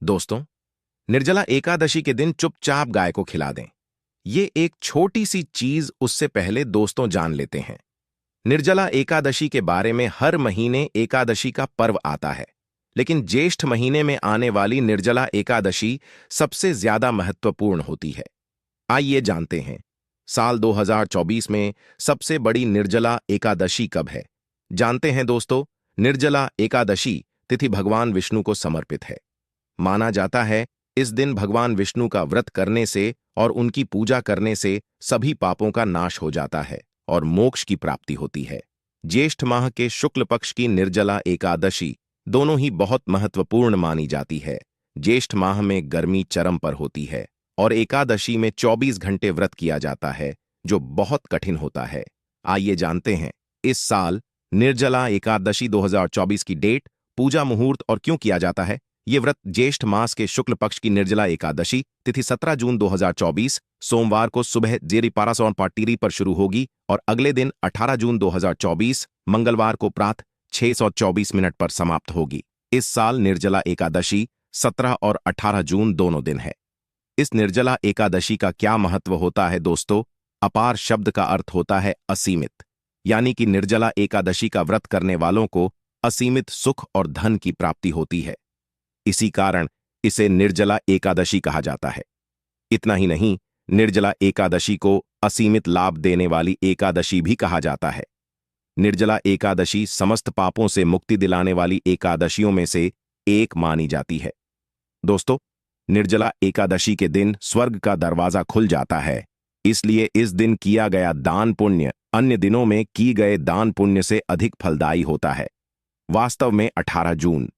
दोस्तों, निर्जला एकादशी के दिन चुपचाप गाय को खिला दें। ये एक छोटी सी चीज उससे पहले दोस्तों जान लेते हैं। निर्जला एकादशी के बारे में हर महीने एकादशी का पर्व आता है, लेकिन ज्येष्ठ महीने में आने वाली निर्जला एकादशी सबसे ज्यादा महत्वपूर्ण होती है। आइए जानते हैं, साल 2024 में सबसे बड़ी निर्जला एकादशी कब है। जानते हैं दोस्तों, निर्जला एकादशी तिथि भगवान विष्णु को समर्पित है। माना जाता है इस दिन भगवान विष्णु का व्रत करने से और उनकी पूजा करने से सभी पापों का नाश हो जाता है और मोक्ष की प्राप्ति होती है। ज्येष्ठ माह के शुक्ल पक्ष की निर्जला एकादशी दोनों ही बहुत महत्वपूर्ण मानी जाती है। ज्येष्ठ माह में गर्मी चरम पर होती है और एकादशी में 24 घंटे व्रत किया जाता है, जो बहुत कठिन होता है। आइए जानते हैं इस साल निर्जला एकादशी 2024 की डेट, पूजा मुहूर्त और क्यों किया जाता है। ये व्रत ज्येष्ठ मास के शुक्ल पक्ष की निर्जला एकादशी तिथि 17 जून 2024 सोमवार को सुबह जेरी पारासौन पाटीरी पर शुरू होगी और अगले दिन 18 जून 2024 मंगलवार को प्रातः 6:24 पर समाप्त होगी। इस साल निर्जला एकादशी 17 और 18 जून दोनों दिन है। इस निर्जला एकादशी का क्या महत्व होता है दोस्तों? अपार शब्द का अर्थ होता है असीमित, यानी कि निर्जला एकादशी का व्रत करने वालों को असीमित सुख और धन की प्राप्ति होती है। इसी कारण इसे निर्जला एकादशी कहा जाता है। इतना ही नहीं, निर्जला एकादशी को असीमित लाभ देने वाली एकादशी भी कहा जाता है। निर्जला एकादशी समस्त पापों से मुक्ति दिलाने वाली एकादशियों में से एक मानी जाती है। दोस्तों, निर्जला एकादशी के दिन स्वर्ग का दरवाजा खुल जाता है, इसलिए इस दिन किया गया दान पुण्य अन्य दिनों में की गए दान पुण्य से अधिक फलदायी होता है। वास्तव में 18 जून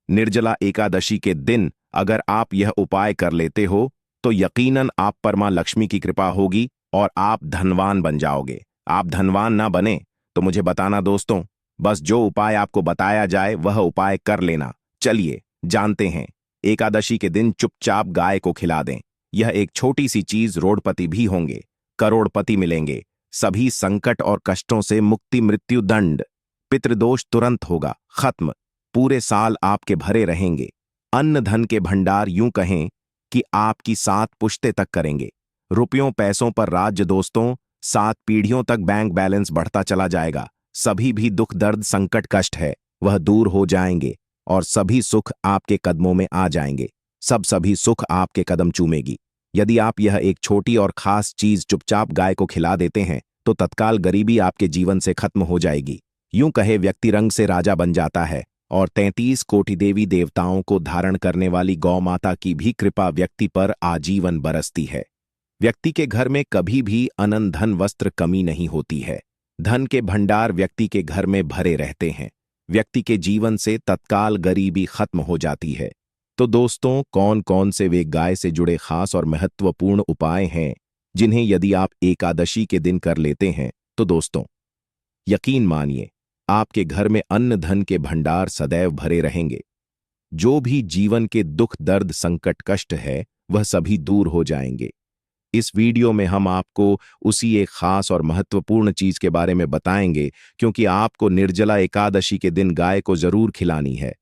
निर्जला एकादशी के दिन अगर आप यह उपाय कर लेते हो तो यकीनन आप पर मां लक्ष्मी की कृपा होगी और आप धनवान बन जाओगे। आप धनवान ना बने तो मुझे बताना दोस्तों, बस जो उपाय आपको बताया जाए वह उपाय कर लेना। चलिए जानते हैं। एकादशी के दिन चुपचाप गाय को खिला दें। यह एक छोटी सी चीज रोडपति भी होंगे, करोड़पति मिलेंगे, सभी संकट और कष्टों से मुक्ति, मृत्यु दंड, पितृदोष तुरंत होगा खत्म, पूरे साल आपके भरे रहेंगे। अन्न धन के भंडार यूं कहें कि आपकी 7 पुश्ते तक करेंगे। रुपयों पैसों पर राज्य दोस्तों, 7 पीढ़ियों तक बैंक बैलेंस बढ़ता चला जाएगा। सभी भी दुख दर्द संकट कष्ट है वह दूर हो जाएंगे और सभी सुख आपके कदमों में आ जाएंगे। सभी सुख आपके कदम चूमेगी। यदि आप यह एक छोटी और खास चीज चुपचाप गाय को खिला देते हैं तो तत्काल गरीबी आपके जीवन से खत्म हो जाएगी। यूं कहे व्यक्ति रंग से राजा बन जाता है और 33 कोटि देवी देवताओं को धारण करने वाली गौ माता की भी कृपा व्यक्ति पर आजीवन बरसती है। व्यक्ति के घर में कभी भी अनंत धन वस्त्र कमी नहीं होती है। धन के भंडार व्यक्ति के घर में भरे रहते हैं। व्यक्ति के जीवन से तत्काल गरीबी खत्म हो जाती है। तो दोस्तों, कौन कौन से वे गाय से जुड़े खास और महत्वपूर्ण उपाय हैं जिन्हें यदि आप एकादशी के दिन कर लेते हैं तो दोस्तों यकीन मानिए आपके घर में अन्न धन के भंडार सदैव भरे रहेंगे। जो भी जीवन के दुख दर्द संकट कष्ट है वह सभी दूर हो जाएंगे। इस वीडियो में हम आपको उसी एक खास और महत्वपूर्ण चीज के बारे में बताएंगे, क्योंकि आपको निर्जला एकादशी के दिन गाय को जरूर खिलानी है।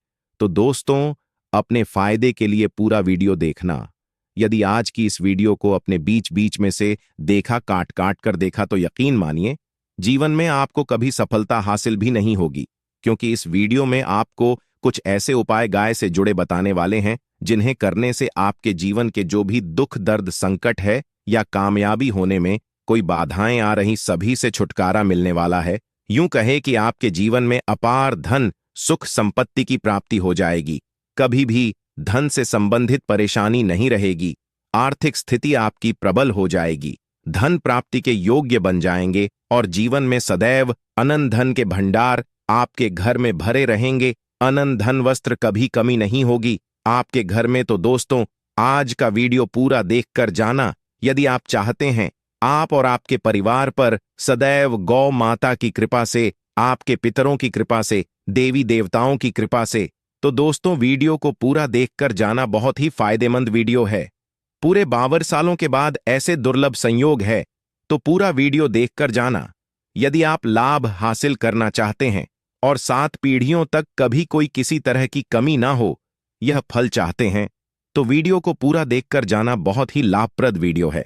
तो दोस्तों, अपने फायदे के लिए पूरा वीडियो देखना। यदि आज की इस वीडियो को अपने बीच बीच में से देखा, काट काट कर देखा, तो यकीन मानिए जीवन में आपको कभी सफलता हासिल भी नहीं होगी, क्योंकि इस वीडियो में आपको कुछ ऐसे उपाय गाय से जुड़े बताने वाले हैं जिन्हें करने से आपके जीवन के जो भी दुख दर्द संकट है या कामयाबी होने में कोई बाधाएं आ रही, सभी से छुटकारा मिलने वाला है। यूं कहे कि आपके जीवन में अपार धन सुख संपत्ति की प्राप्ति हो जाएगी। कभी भी धन से संबंधित परेशानी नहीं रहेगी। आर्थिक स्थिति आपकी प्रबल हो जाएगी। धन प्राप्ति के योग्य बन जाएंगे और जीवन में सदैव अनंत धन के भंडार आपके घर में भरे रहेंगे। अनंत धन वस्त्र कभी कमी नहीं होगी आपके घर में। तो दोस्तों, आज का वीडियो पूरा देखकर जाना। यदि आप चाहते हैं आप और आपके परिवार पर सदैव गौ माता की कृपा से, आपके पितरों की कृपा से, देवी देवताओं की कृपा से, तो दोस्तों वीडियो को पूरा देखकर जाना। बहुत ही फायदेमंद वीडियो है। पूरे 52 सालों के बाद ऐसे दुर्लभ संयोग है, तो पूरा वीडियो देखकर जाना। यदि आप लाभ हासिल करना चाहते हैं और 7 पीढ़ियों तक कभी कोई किसी तरह की कमी ना हो, यह फल चाहते हैं, तो वीडियो को पूरा देखकर जाना बहुत ही लाभप्रद वीडियो है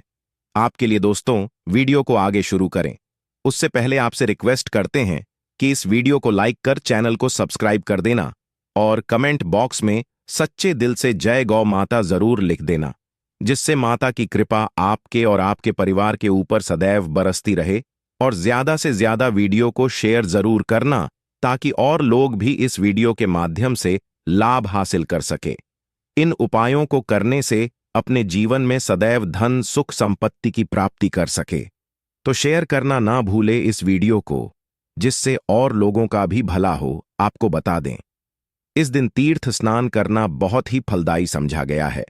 आपके लिए। दोस्तों, वीडियो को आगे शुरू करें उससे पहले आपसे रिक्वेस्ट करते हैं कि इस वीडियो को लाइक कर चैनल को सब्सक्राइब कर देना और कमेंट बॉक्स में सच्चे दिल से जय गौ माता जरूर लिख देना, जिससे माता की कृपा आपके और आपके परिवार के ऊपर सदैव बरसती रहे। और ज्यादा से ज्यादा वीडियो को शेयर जरूर करना ताकि और लोग भी इस वीडियो के माध्यम से लाभ हासिल कर सके। इन उपायों को करने से अपने जीवन में सदैव धन सुख संपत्ति की प्राप्ति कर सके। तो शेयर करना ना भूले इस वीडियो को, जिससे और लोगों का भी भला हो। आपको बता दें, इस दिन तीर्थ स्नान करना बहुत ही फलदायी समझा गया है।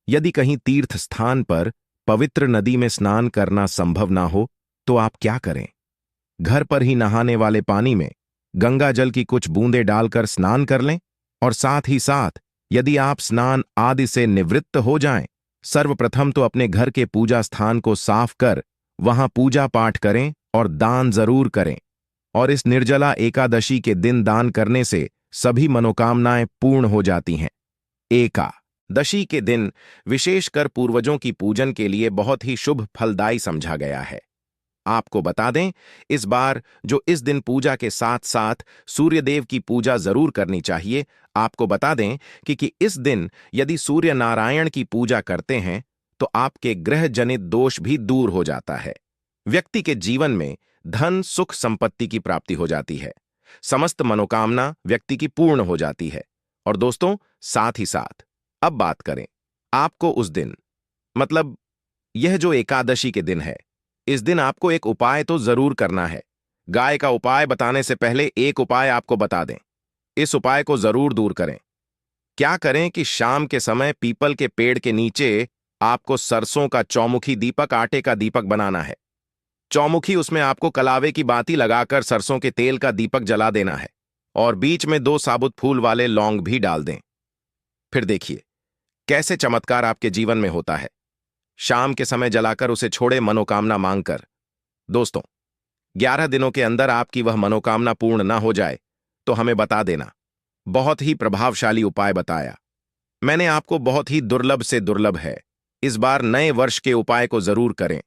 यदि कहीं तीर्थ स्थान पर पवित्र नदी में स्नान करना संभव ना हो तो आप क्या करें? घर पर ही नहाने वाले पानी में गंगा जल की कुछ बूंदें डालकर स्नान कर लें। और साथ ही साथ यदि आप स्नान आदि से निवृत्त हो जाएं, सर्वप्रथम तो अपने घर के पूजा स्थान को साफ कर वहां पूजा पाठ करें और दान जरूर करें। और इस निर्जला एकादशी के दिन दान करने से सभी मनोकामनाएं पूर्ण हो जाती हैं। एकादशी के दिन विशेषकर पूर्वजों की पूजन के लिए बहुत ही शुभ फलदायी समझा गया है। आपको बता दें, इस बार जो इस दिन पूजा के साथ साथ सूर्यदेव की पूजा जरूर करनी चाहिए। आपको बता दें कि इस दिन यदि सूर्य नारायण की पूजा करते हैं तो आपके ग्रह जनित दोष भी दूर हो जाता है। व्यक्ति के जीवन में धन सुख संपत्ति की प्राप्ति हो जाती है। समस्त मनोकामना व्यक्ति की पूर्ण हो जाती है। और दोस्तों, साथ ही साथ अब बात करें आपको उस दिन, मतलब यह जो एकादशी के दिन है, इस दिन आपको एक उपाय तो जरूर करना है। गाय का उपाय बताने से पहले एक उपाय आपको बता दें, इस उपाय को जरूर दूर करें। क्या करें कि शाम के समय पीपल के पेड़ के नीचे आपको सरसों का चौमुखी दीपक, आटे का दीपक बनाना है। चौमुखी, उसमें आपको कलावे की बाती लगाकर सरसों के तेल का दीपक जला देना है और बीच में 2 साबुत फूल वाले लौंग भी डाल दें। फिर देखिए कैसे चमत्कार आपके जीवन में होता है। शाम के समय जलाकर उसे छोड़े मनोकामना मांगकर। दोस्तों, 11 दिनों के अंदर आपकी वह मनोकामना पूर्ण ना हो जाए तो हमें बता देना। बहुत ही प्रभावशाली उपाय बताया मैंने आपको, बहुत ही दुर्लभ से दुर्लभ है। इस बार नए वर्ष के उपाय को जरूर करें।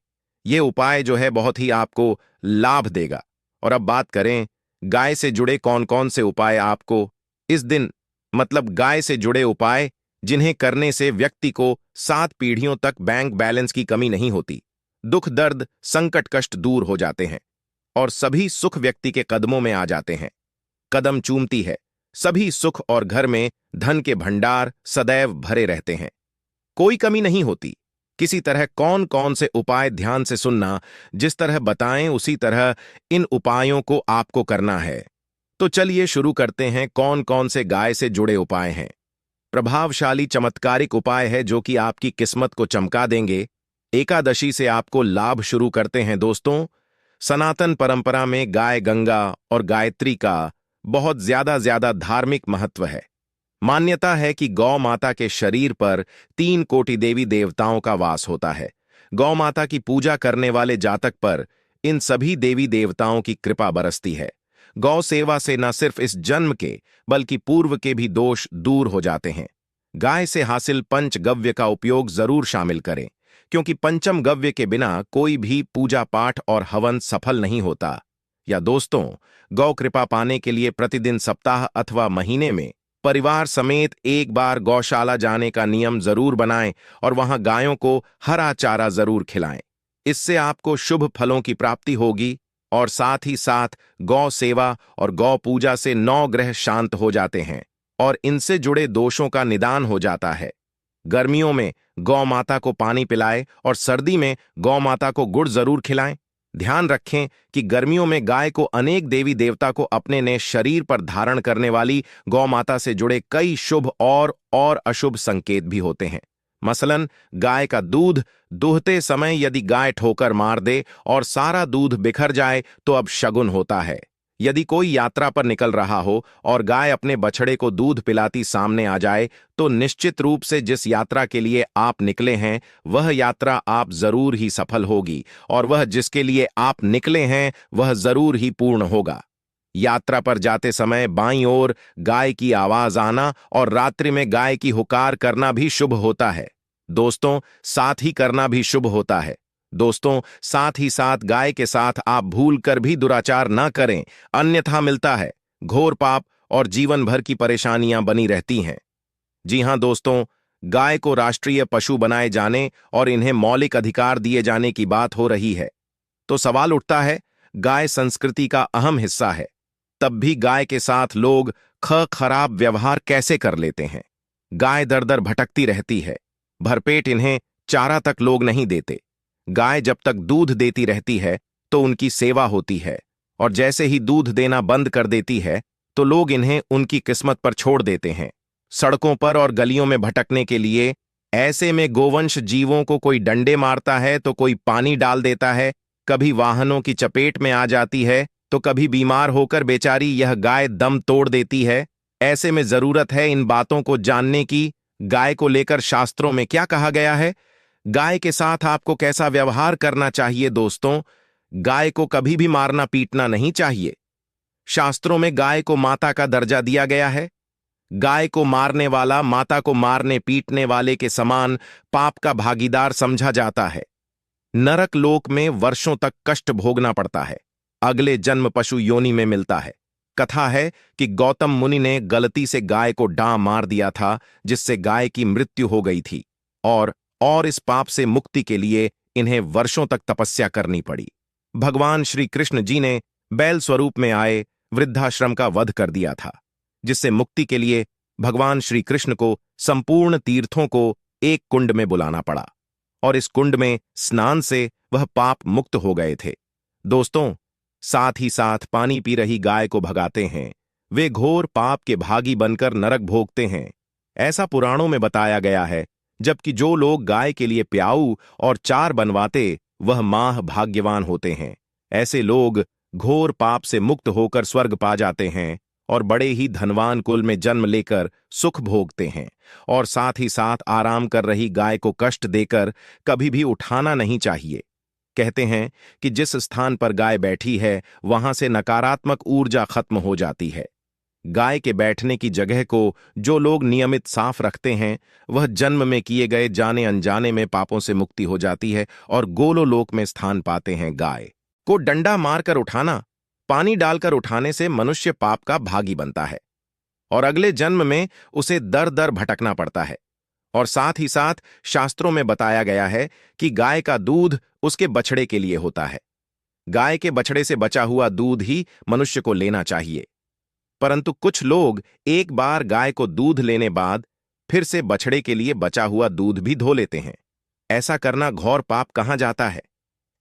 यह उपाय जो है बहुत ही आपको लाभ देगा। और अब बात करें गाय से जुड़े कौन कौन से उपाय आपको इस दिन, मतलब गाय से जुड़े उपाय जिन्हें करने से व्यक्ति को 7 पीढ़ियों तक बैंक बैलेंस की कमी नहीं होती, दुख दर्द संकट कष्ट दूर हो जाते हैं और सभी सुख व्यक्ति के कदमों में आ जाते हैं। कदम चूमती है सभी सुख और घर में धन के भंडार सदैव भरे रहते हैं, कोई कमी नहीं होती। किसी तरह कौन कौन से उपाय ध्यान से सुनना, जिस तरह बताएं उसी तरह इन उपायों को आपको करना है। तो चलिए शुरू करते हैं। कौन कौन से गाय से जुड़े उपाय हैं? प्रभावशाली चमत्कारिक उपाय है जो कि आपकी किस्मत को चमका देंगे। एकादशी से आपको लाभ शुरू करते हैं। दोस्तों, सनातन परंपरा में गाय गंगा और गायत्री का बहुत ज्यादा धार्मिक महत्व है। मान्यता है कि गौ माता के शरीर पर 3 कोटि देवी देवताओं का वास होता है। गौ माता की पूजा करने वाले जातक पर इन सभी देवी देवताओं की कृपा बरसती है। गौ सेवा से न सिर्फ इस जन्म के बल्कि पूर्व के भी दोष दूर हो जाते हैं। गाय से हासिल पंचगव्य का उपयोग जरूर शामिल करें, क्योंकि पंचम गव्य के बिना कोई भी पूजा पाठ और हवन सफल नहीं होता। या दोस्तों, गौ कृपा पाने के लिए प्रतिदिन, सप्ताह अथवा महीने में परिवार समेत एक बार गौशाला जाने का नियम जरूर बनाएं और वहां गायों को हरा चारा जरूर खिलाएं। इससे आपको शुभ फलों की प्राप्ति होगी और साथ ही साथ गौ सेवा और गौ पूजा से 9 ग्रह शांत हो जाते हैं और इनसे जुड़े दोषों का निदान हो जाता है। गर्मियों में गौ माता को पानी पिलाएं और सर्दी में गौ माता को गुड़ जरूर खिलाएं। ध्यान रखें कि गर्मियों में गाय को अनेक देवी देवता को अपने ने शरीर पर धारण करने वाली गौ माता से जुड़े कई शुभ और अशुभ संकेत भी होते हैं। मसलन, गाय का दूध दूहते समय यदि गाय ठोकर मार दे और सारा दूध बिखर जाए तो अब शगुन होता है। यदि कोई यात्रा पर निकल रहा हो और गाय अपने बछड़े को दूध पिलाती सामने आ जाए तो निश्चित रूप से जिस यात्रा के लिए आप निकले हैं वह यात्रा आप जरूर ही सफल होगी और वह जिसके लिए आप निकले हैं वह जरूर ही पूर्ण होगा। यात्रा पर जाते समय बाईं ओर गाय की आवाज आना और रात्रि में गाय की हुकार करना भी शुभ होता है। दोस्तों, साथ ही करना भी शुभ होता है। दोस्तों, साथ ही साथ गाय के साथ आप भूल कर भी दुराचार ना करें, अन्यथा मिलता है घोर पाप और जीवन भर की परेशानियां बनी रहती हैं। जी हां दोस्तों, गाय को राष्ट्रीय पशु बनाए जाने और इन्हें मौलिक अधिकार दिए जाने की बात हो रही है, तो सवाल उठता है, गाय संस्कृति का अहम हिस्सा है, तब भी गाय के साथ लोग खराब व्यवहार कैसे कर लेते हैं। गाय दर दर भटकती रहती है, भरपेट इन्हें चारा तक लोग नहीं देते। गाय जब तक दूध देती रहती है तो उनकी सेवा होती है, और जैसे ही दूध देना बंद कर देती है तो लोग इन्हें उनकी किस्मत पर छोड़ देते हैं, सड़कों पर और गलियों में भटकने के लिए। ऐसे में गोवंश जीवों को कोई डंडे मारता है तो कोई पानी डाल देता है, कभी वाहनों की चपेट में आ जाती है तो कभी बीमार होकर बेचारी यह गाय दम तोड़ देती है। ऐसे में जरूरत है इन बातों को जानने की, गाय को लेकर शास्त्रों में क्या कहा गया है, गाय के साथ आपको कैसा व्यवहार करना चाहिए। दोस्तों, गाय को कभी भी मारना पीटना नहीं चाहिए। शास्त्रों में गाय को माता का दर्जा दिया गया है। गाय को मारने वाला माता को मारने पीटने वाले के समान पाप का भागीदार समझा जाता है। नरक लोक में वर्षों तक कष्ट भोगना पड़ता है, अगले जन्म पशु योनि में मिलता है। कथा है कि गौतम मुनि ने गलती से गाय को डां मार दिया था, जिससे गाय की मृत्यु हो गई थी, और इस पाप से मुक्ति के लिए इन्हें वर्षों तक तपस्या करनी पड़ी। भगवान श्री कृष्ण जी ने बैल स्वरूप में आए वृद्धाश्रम का वध कर दिया था, जिससे मुक्ति के लिए भगवान श्री कृष्ण को संपूर्ण तीर्थों को एक कुंड में बुलाना पड़ा, और इस कुंड में स्नान से वह पाप मुक्त हो गए थे। दोस्तों, साथ ही साथ पानी पी रही गाय को भगाते हैं, वे घोर पाप के भागी बनकर नरक भोगते हैं, ऐसा पुराणों में बताया गया है। जबकि जो लोग गाय के लिए प्याऊ और चार बनवाते, वह माह भाग्यवान होते हैं। ऐसे लोग घोर पाप से मुक्त होकर स्वर्ग पा जाते हैं और बड़े ही धनवान कुल में जन्म लेकर सुख भोगते हैं। और साथ ही साथ आराम कर रही गाय को कष्ट देकर कभी भी उठाना नहीं चाहिए। कहते हैं कि जिस स्थान पर गाय बैठी है वहां से नकारात्मक ऊर्जा खत्म हो जाती है। गाय के बैठने की जगह को जो लोग नियमित साफ रखते हैं, वह जन्म में किए गए जाने अनजाने में पापों से मुक्ति हो जाती है और गोलोलोक में स्थान पाते हैं। गाय को डंडा मारकर उठाना, पानी डालकर उठाने से मनुष्य पाप का भागी बनता है और अगले जन्म में उसे दर दर भटकना पड़ता है। और साथ ही साथ शास्त्रों में बताया गया है कि गाय का दूध उसके बछड़े के लिए होता है। गाय के बछड़े से बचा हुआ दूध ही मनुष्य को लेना चाहिए, परंतु कुछ लोग एक बार गाय को दूध लेने बाद फिर से बछड़े के लिए बचा हुआ दूध भी धो लेते हैं। ऐसा करना घोर पाप कहा जाता है।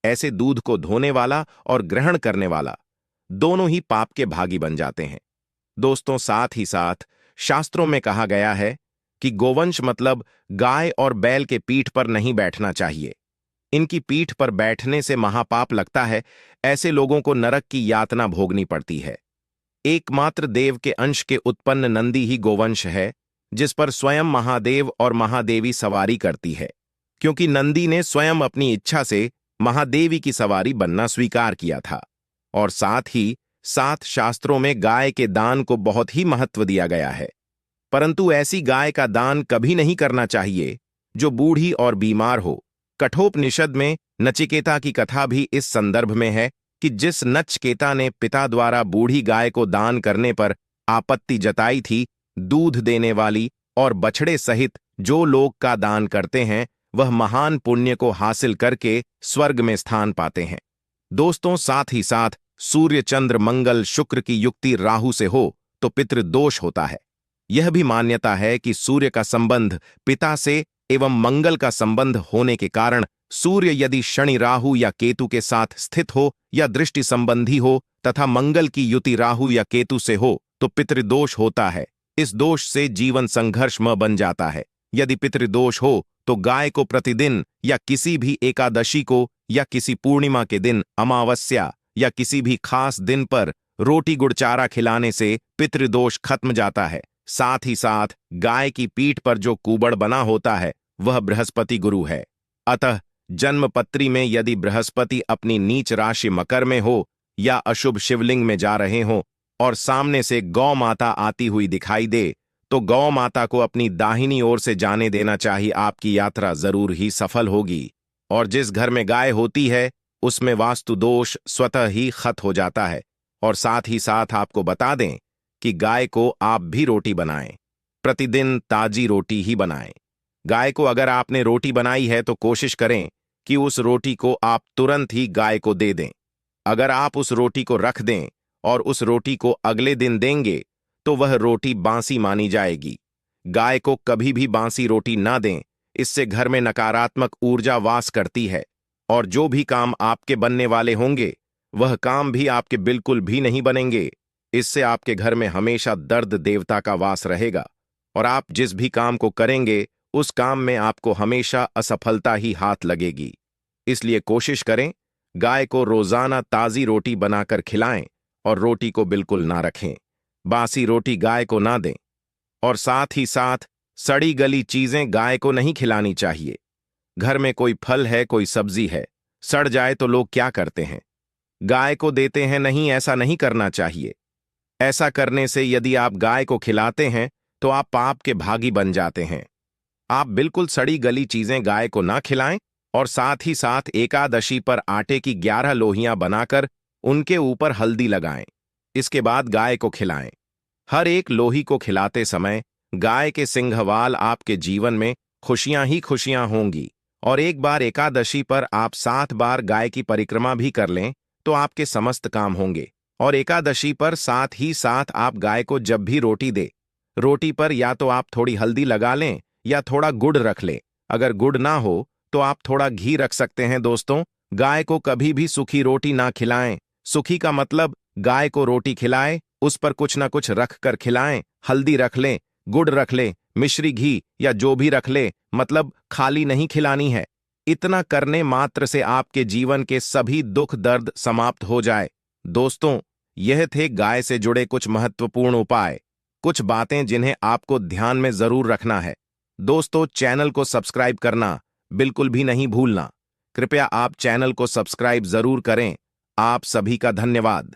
ऐसे दूध को धोने वाला और ग्रहण करने वाला दोनों ही पाप के भागी बन जाते हैं। दोस्तों, साथ ही साथ शास्त्रों में कहा गया है कि गोवंश मतलब गाय और बैल के पीठ पर नहीं बैठना चाहिए। इनकी पीठ पर बैठने से महापाप लगता है। ऐसे लोगों को नरक की यातना भोगनी पड़ती है। एकमात्र देव के अंश के उत्पन्न नंदी ही गोवंश है, जिस पर स्वयं महादेव और महादेवी सवारी करती है, क्योंकि नंदी ने स्वयं अपनी इच्छा से महादेवी की सवारी बनना स्वीकार किया था। और साथ ही साथ शास्त्रों में गाय के दान को बहुत ही महत्व दिया गया है, परंतु ऐसी गाय का दान कभी नहीं करना चाहिए जो बूढ़ी और बीमार हो। कठोपनिषद में नचिकेता की कथा भी इस संदर्भ में है कि जिस नचिकेता ने पिता द्वारा बूढ़ी गाय को दान करने पर आपत्ति जताई थी, दूध देने वाली और बछड़े सहित जो लोग का दान करते हैं, वह महान पुण्य को हासिल करके स्वर्ग में स्थान पाते हैं। दोस्तों, साथ ही साथ सूर्य चंद्र मंगल शुक्र की युक्ति राहु से हो तो पितृदोष होता है। यह भी मान्यता है कि सूर्य का संबंध पिता से एवं मंगल का संबंध होने के कारण सूर्य यदि शनि राहु या केतु के साथ स्थित हो या दृष्टि संबंधी हो तथा मंगल की युति राहु या केतु से हो तो पितृदोष होता है। इस दोष से जीवन संघर्षमय बन जाता है। यदि पितृदोष हो तो गाय को प्रतिदिन या किसी भी एकादशी को या किसी पूर्णिमा के दिन, अमावस्या या किसी भी खास दिन पर रोटी गुड़ चारा खिलाने से पितृदोष खत्म जाता है। साथ ही साथ गाय की पीठ पर जो कुबड़ बना होता है वह बृहस्पति गुरु है। अतः जन्मपत्री में यदि बृहस्पति अपनी नीच राशि मकर में हो या अशुभ शिवलिंग में जा रहे हो और सामने से गौ माता आती हुई दिखाई दे तो गौ माता को अपनी दाहिनी ओर से जाने देना चाहिए। आपकी यात्रा जरूर ही सफल होगी। और जिस घर में गाय होती है उसमें वास्तु दोष स्वतः ही खत्म हो जाता है। और साथ ही साथ आपको बता दें कि गाय को आप भी रोटी बनाएं, प्रतिदिन ताजी रोटी ही बनाएं। गाय को अगर आपने रोटी बनाई है तो कोशिश करें कि उस रोटी को आप तुरंत ही गाय को दे दें। अगर आप उस रोटी को रख दें और उस रोटी को अगले दिन देंगे तो वह रोटी बासी मानी जाएगी। गाय को कभी भी बासी रोटी ना दें, इससे घर में नकारात्मक ऊर्जा वास करती है और जो भी काम आपके बनने वाले होंगे वह काम भी आपके बिल्कुल भी नहीं बनेंगे। इससे आपके घर में हमेशा दर्द देवता का वास रहेगा और आप जिस भी काम को करेंगे उस काम में आपको हमेशा असफलता ही हाथ लगेगी। इसलिए कोशिश करें गाय को रोजाना ताजी रोटी बनाकर खिलाएं और रोटी को बिल्कुल ना रखें, बासी रोटी गाय को ना दें। और साथ ही साथ सड़ी गली चीजें गाय को नहीं खिलानी चाहिए। घर में कोई फल है, कोई सब्जी है, सड़ जाए तो लोग क्या करते हैं, गाय को देते हैं। नहीं, ऐसा नहीं करना चाहिए। ऐसा करने से यदि आप गाय को खिलाते हैं तो आप पाप के भागी बन जाते हैं। आप बिल्कुल सड़ी गली चीजें गाय को ना खिलाएं और साथ ही साथ एकादशी पर आटे की 11 लोहियां बनाकर उनके ऊपर हल्दी लगाएं। इसके बाद गाय को खिलाएं। हर एक लोही को खिलाते समय गाय के सिंघवाल आपके जीवन में खुशियां ही खुशियां होंगी। और एक बार एकादशी पर आप 7 बार गाय की परिक्रमा भी कर लें तो आपके समस्त काम होंगे। और एकादशी पर साथ ही साथ आप गाय को जब भी रोटी दे, रोटी पर या तो आप थोड़ी हल्दी लगा लें या थोड़ा गुड़ रख लें। अगर गुड़ ना हो तो आप थोड़ा घी रख सकते हैं। दोस्तों, गाय को कभी भी सूखी रोटी ना खिलाएं। सूखी का मतलब गाय को रोटी खिलाएं, उस पर कुछ ना कुछ रख कर खिलाएं। हल्दी रख लें, गुड़ रख लें, मिश्री घी या जो भी रख लें, मतलब खाली नहीं खिलानी है। इतना करने मात्र से आपके जीवन के सभी दुख दर्द समाप्त हो जाए। दोस्तों, यह थे गाय से जुड़े कुछ महत्वपूर्ण उपाय, कुछ बातें जिन्हें आपको ध्यान में जरूर रखना है। दोस्तों, चैनल को सब्सक्राइब करना बिल्कुल भी नहीं भूलना। कृपया आप चैनल को सब्सक्राइब जरूर करें। आप सभी का धन्यवाद।